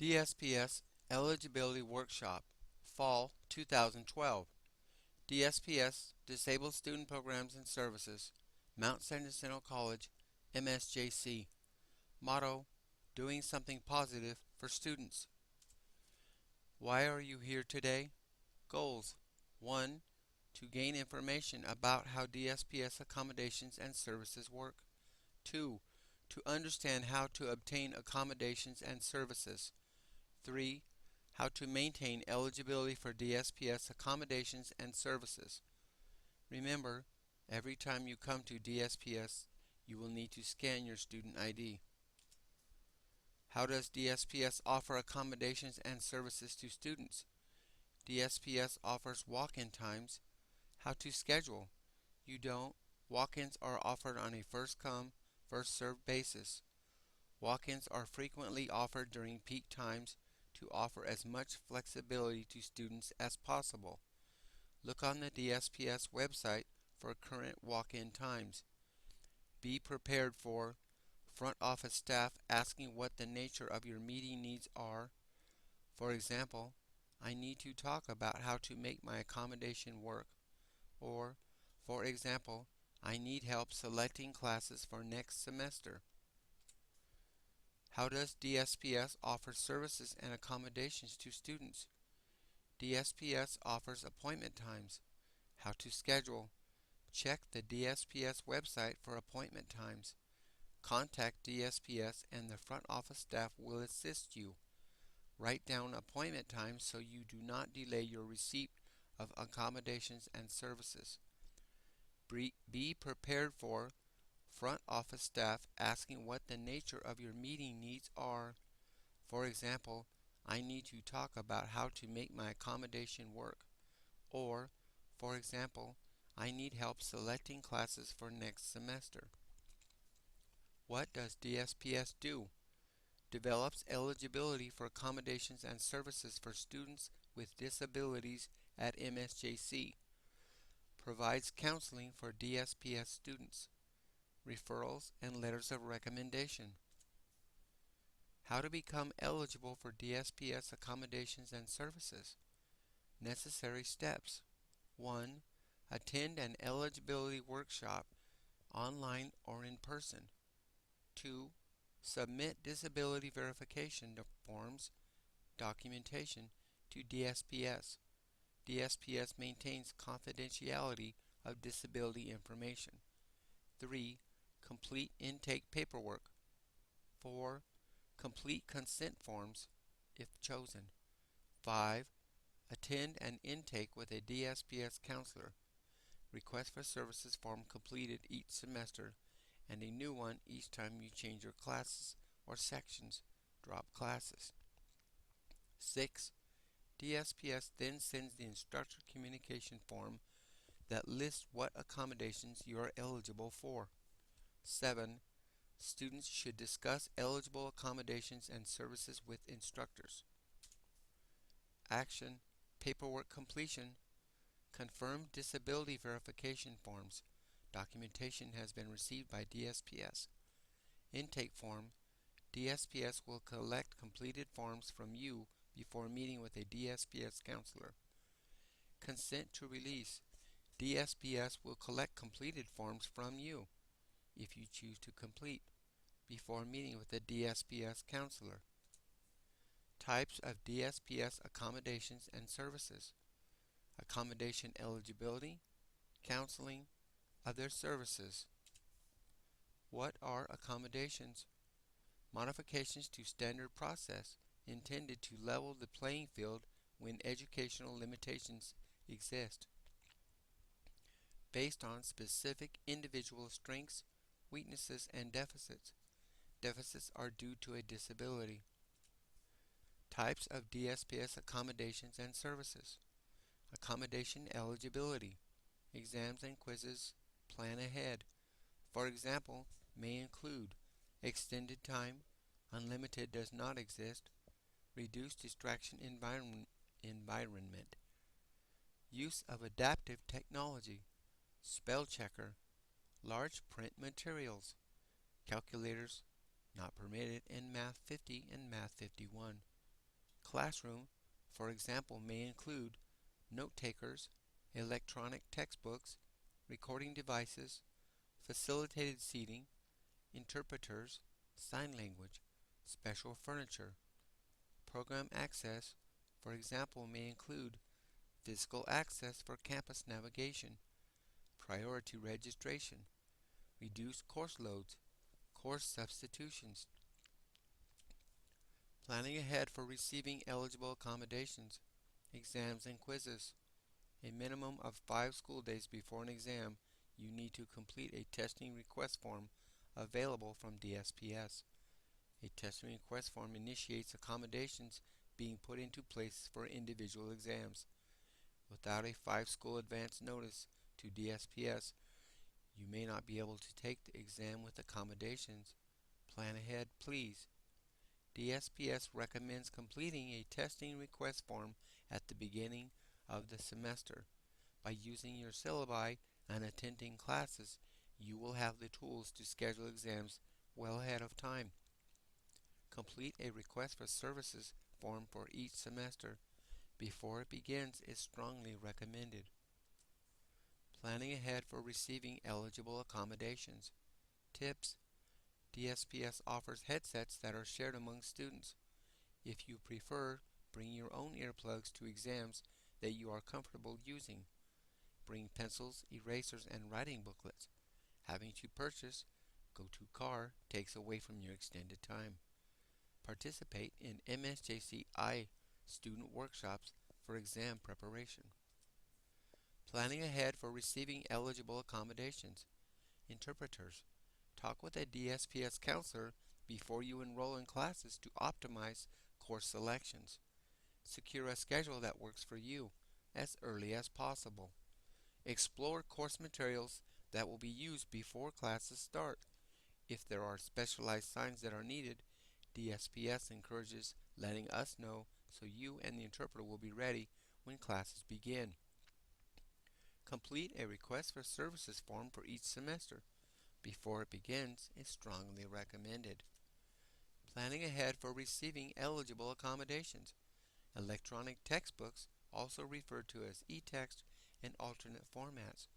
DSPS Eligibility Workshop, Fall 2012. DSPS Disabled Student Programs and Services, Mount San Jacinto College, MSJC. Motto: Doing something positive for students. Why are you here today? Goals: 1. To gain information about how DSPS accommodations and services work. 2. To understand how to obtain accommodations and services. 3. How to maintain eligibility for DSPS accommodations and services. Remember, every time you come to DSPS, you will need to scan your student ID. How does DSPS offer accommodations and services to students? DSPS offers walk-in times. How to schedule? You don't. Walk-ins are offered on a first-come, first-served basis. Walk-ins are frequently offered during peak times to offer as much flexibility to students as possible. Look on the DSPS website for current walk-in times. Be prepared for front office staff asking what the nature of your meeting needs are. For example, I need to talk about how to make my accommodation work. Or, for example, I need help selecting classes for next semester. How does DSPS offer services and accommodations to students? DSPS offers appointment times. How to schedule? Check the DSPS website for appointment times. Contact DSPS and the front office staff will assist you. Write down appointment times so you do not delay your receipt of accommodations and services. Be prepared for front office staff asking what the nature of your meeting needs are. For example, I need to talk about how to make my accommodation work. Or, for example, I need help selecting classes for next semester. What does DSPS do? Develops eligibility for accommodations and services for students with disabilities at MSJC. Provides counseling for DSPS students. Referrals and letters of recommendation. How to become eligible for DSPS accommodations and services. Necessary steps. 1. Attend an eligibility workshop, online or in person. 2. Submit disability verification forms, documentation to DSPS. DSPS maintains confidentiality of disability information. 3. Complete intake paperwork. 4. Complete consent forms, if chosen. 5. Attend an intake with a DSPS counselor. Request for services form completed each semester and a new one each time you change your classes or sections, drop classes. 6. DSPS then sends the instructor communication form that lists what accommodations you are eligible for. 7. Students should discuss eligible accommodations and services with instructors. Action: paperwork completion. Confirm disability verification forms. Documentation has been received by DSPS. Intake form. DSPS will collect completed forms from you before meeting with a DSPS counselor. Consent to release. DSPS will collect completed forms from you, if you choose to complete, before meeting with a DSPS counselor. Types of DSPS accommodations and services. Accommodation eligibility, counseling, other services. What are accommodations? Modifications to standard process intended to level the playing field when educational limitations exist. Based on specific individual strengths, weaknesses, and deficits. Deficits are due to a disability. Types of DSPS accommodations and services. Accommodation eligibility. Exams and quizzes plan ahead. For example, may include extended time, unlimited does not exist, reduced distraction environment. Use of adaptive technology. Spell checker. Large print materials. Calculators not permitted in Math 50 and Math 51. classroom, for example, may include note takers, electronic textbooks, recording devices, facilitated seating, interpreters, sign language, special furniture. Program access, for example, may include physical access for campus navigation, priority registration, reduced course loads, course substitutions, planning ahead for receiving eligible accommodations, exams and quizzes. A minimum of 5 school days before an exam, you need to complete a testing request form available from DSPS. A testing request form initiates accommodations being put into place for individual exams. Without a 5 school advance notice to DSPS, you may not be able to take the exam with accommodations. Plan ahead, please. DSPS recommends completing a testing request form at the beginning of the semester. By using your syllabi and attending classes, you will have the tools to schedule exams well ahead of time. Complete a request for services form for each semester before it begins is strongly recommended. Planning ahead for receiving eligible accommodations. Tips: DSPS offers headsets that are shared among students. If you prefer, bring your own earplugs to exams that you are comfortable using. Bring pencils, erasers, and writing booklets. Having to purchase go-to car takes away from your extended time. Participate in MSJC student workshops for exam preparation. Planning ahead for receiving eligible accommodations. Interpreters. Talk with a DSPS counselor before you enroll in classes to optimize course selections. Secure a schedule that works for you as early as possible. Explore course materials that will be used before classes start. If there are specialized signs that are needed, DSPS encourages letting us know so you and the interpreter will be ready when classes begin. Complete a request for services form for each semester before it begins is strongly recommended. Planning ahead for receiving eligible accommodations. Electronic textbooks, also referred to as e-text and alternate formats.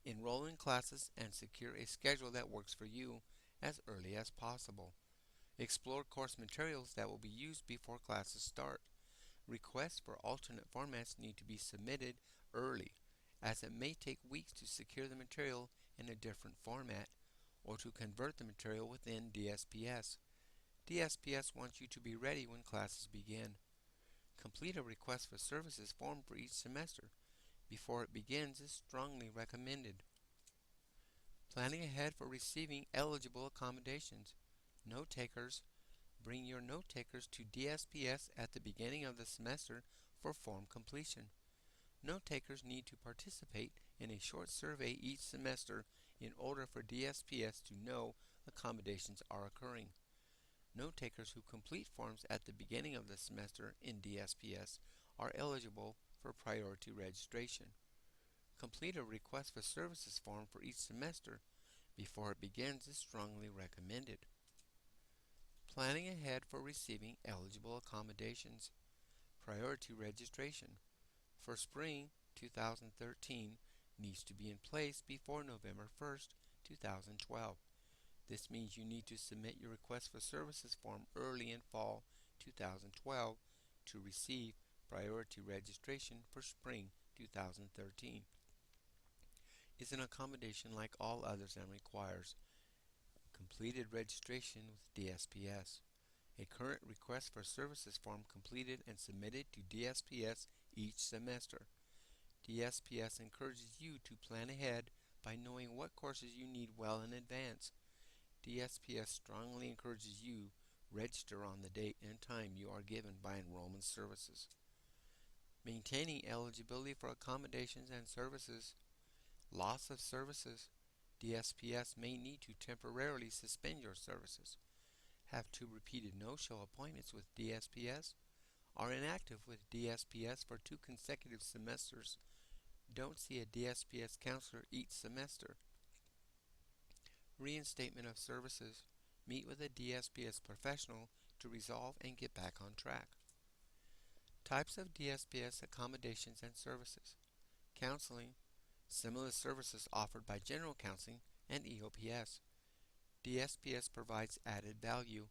Enroll in classes and secure a schedule that works for you as early as possible. Explore course materials that will be used before classes start. Requests for alternate formats need to be submitted early, as it may take weeks to secure the material in a different format or to convert the material within DSPS. DSPS wants you to be ready when classes begin. Complete a request for services form for each semester before it begins is strongly recommended. Planning ahead for receiving eligible accommodations. Note takers. Bring your note takers to DSPS at the beginning of the semester for form completion. Note takers need to participate in a short survey each semester in order for DSPS to know accommodations are occurring. Note takers who complete forms at the beginning of the semester in DSPS are eligible for priority registration. Complete a request for services form for each semester before it begins is strongly recommended. Planning ahead for receiving eligible accommodations. Priority registration for spring 2013 needs to be in place before November 1st, 2012. This means you need to submit your request for services form early in fall 2012 to receive priority registration for spring 2013. Is an accommodation like all others and requires completed registration with DSPS. A current request for services form completed and submitted to DSPS each semester. DSPS encourages you to plan ahead by knowing what courses you need well in advance. DSPS strongly encourages you register on the date and time you are given by enrollment services. Maintaining eligibility for accommodations and services. Loss of services. DSPS may need to temporarily suspend your services. Have two repeated no-show appointments with DSPS. Are inactive with DSPS for 2 consecutive semesters. Don't see a DSPS counselor each semester. Reinstatement of services. Meet with a DSPS professional to resolve and get back on track. Types of DSPS accommodations and services. Counseling. Similar services offered by General Counseling and EOPS. DSPS provides added value.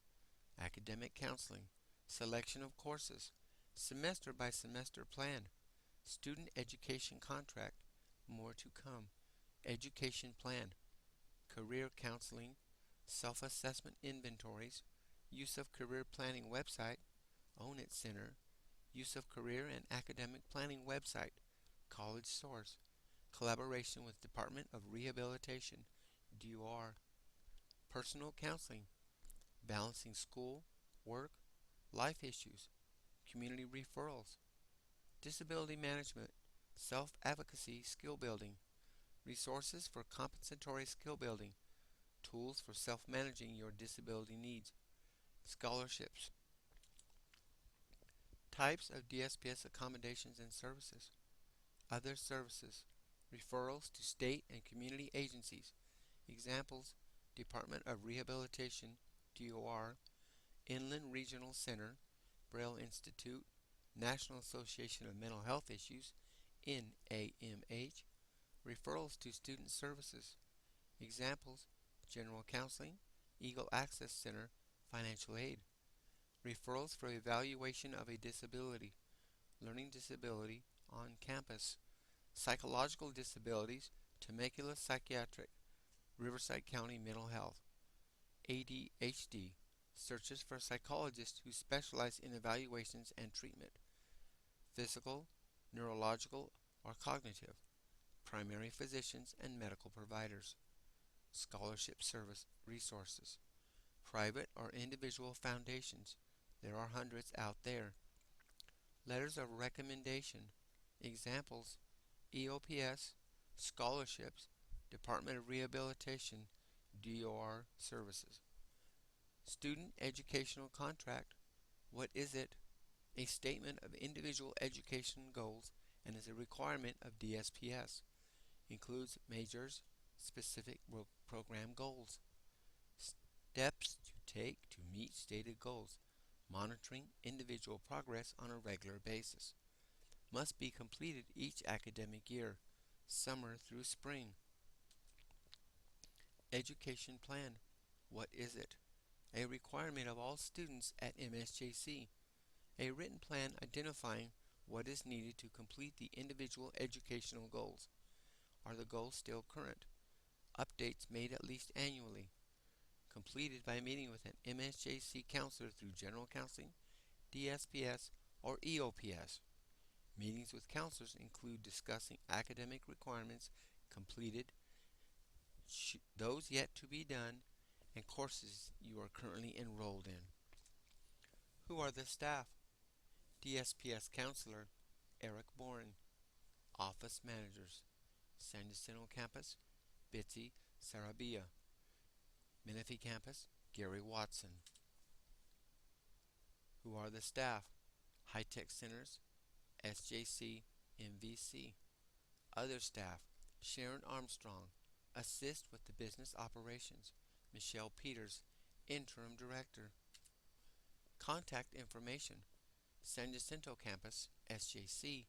Academic counseling. Selection of courses. Semester by semester plan. Student education contract. More to come. Education plan. Career counseling. Self-assessment inventories. Use of career planning website. Own It Center. Use of career and academic planning website. College source. Collaboration with Department of Rehabilitation. DOR. Personal counseling. Balancing school, work, life issues. Community referrals. Disability management. Self-advocacy skill building. Resources for compensatory skill building. Tools for self-managing your disability needs. Scholarships. Types of DSPS accommodations and services. Other services. Referrals to state and community agencies. Examples: Department of Rehabilitation, DOR, Inland Regional Center, Braille Institute, National Association of Mental Health Issues, NAMH. Referrals to Student Services. Examples: General Counseling, Eagle Access Center, Financial Aid. Referrals for evaluation of a disability. Learning disability on campus. Psychological disabilities, Temecula Psychiatric, Riverside County Mental Health. ADHD, searches for psychologists who specialize in evaluations and treatment. Physical, neurological, or cognitive. Primary physicians and medical providers. Scholarship service resources. Private or individual foundations. There are hundreds out there. Letters of recommendation. Examples: EOPS, scholarships, Department of Rehabilitation, DOR services. Student educational contract. What is it? A statement of individual education goals and is a requirement of DSPS. Includes majors, specific program goals. Steps to take to meet stated goals. Monitoring individual progress on a regular basis. Must be completed each academic year, summer through spring. Education plan. What is it? A requirement of all students at MSJC. A written plan identifying what is needed to complete the individual educational goals. Are the goals still current? Updates made at least annually. Completed by meeting with an MSJC counselor through General Counseling, DSPS, or EOPS. Meetings with counselors include discussing academic requirements completed, those yet to be done, and courses you are currently enrolled in. Who are the staff? DSPS Counselor Eric Boren. Office Managers: San Jacinto Campus, Bitsy Sarabia. Menifee Campus, Gary Watson. Who are the staff? High-Tech Centers, SJC, MVC. Other staff: Sharon Armstrong, Assist with the Business Operations, Michelle Peters, Interim Director. Contact information: San Jacinto Campus, SJC,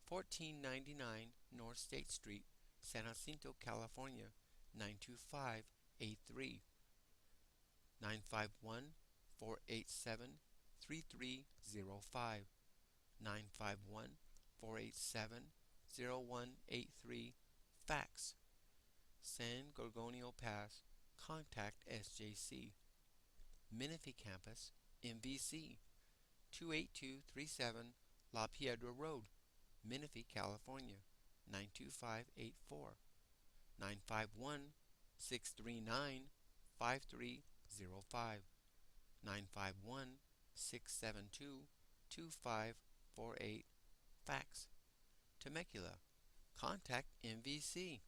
1499 North State Street, San Jacinto, California, 92583. 951-487-3305. 951-487-0183. Fax: San Gorgonio Pass. Contact SJC. Menifee Campus, MVC, 28237 La Piedra Road, Menifee, California, 92584. 951-639-5305. 951-672-2548. Fax: Temecula. Contact MVC.